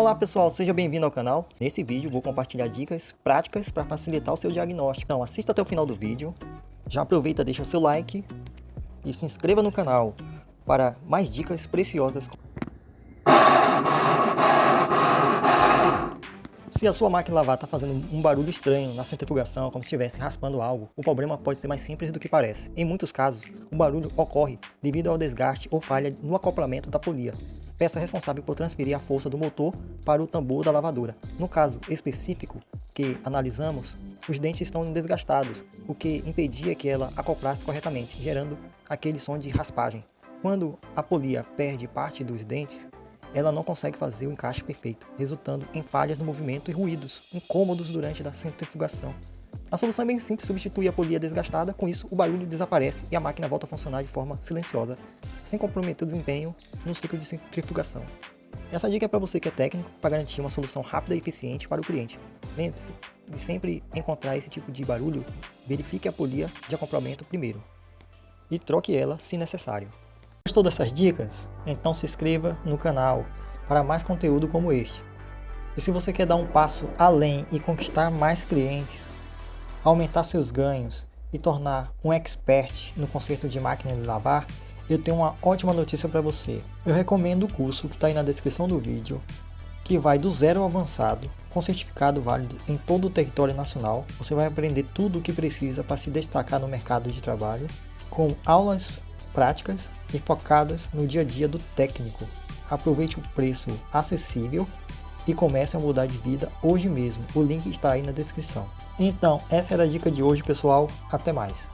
Olá pessoal, seja bem-vindo ao canal. Nesse vídeo vou compartilhar dicas práticas para facilitar o seu diagnóstico. Então assista até o final do vídeo, já aproveita, deixa o seu like e se inscreva no canal para mais dicas preciosas. Se a sua máquina de lavar está fazendo um barulho estranho na centrifugação, como se estivesse raspando algo, o problema pode ser mais simples do que parece. Em muitos casos, o barulho ocorre devido ao desgaste ou falha no acoplamento da polia, peça responsável por transferir a força do motor para o tambor da lavadora. No caso específico que analisamos, os dentes estão desgastados, o que impedia que ela acoplasse corretamente, gerando aquele som de raspagem. Quando a polia perde parte dos dentes, ela não consegue fazer o encaixe perfeito, resultando em falhas no movimento e ruídos incômodos durante a centrifugação. A solução é bem simples: substituir a polia desgastada, com isso o barulho desaparece e a máquina volta a funcionar de forma silenciosa, sem comprometer o desempenho no ciclo de centrifugação. Essa dica é para você que é técnico, para garantir uma solução rápida e eficiente para o cliente. Lembre-se de sempre encontrar esse tipo de barulho, verifique a polia de acoplamento primeiro e troque ela se necessário. Gostou dessas dicas? Então se inscreva no canal para mais conteúdo como este. E se você quer dar um passo além e conquistar mais clientes, aumentar seus ganhos e tornar um expert no conserto de máquina de lavar, eu tenho uma ótima notícia para você. Eu recomendo o curso que está aí na descrição do vídeo, que vai do zero ao avançado, com certificado válido em todo o território nacional. Você vai aprender tudo o que precisa para se destacar no mercado de trabalho, com aulas práticas e focadas no dia a dia do técnico. Aproveite o preço acessível e comece a mudar de vida hoje mesmo. O link está aí na descrição. Então, essa era a dica de hoje, pessoal. Até mais.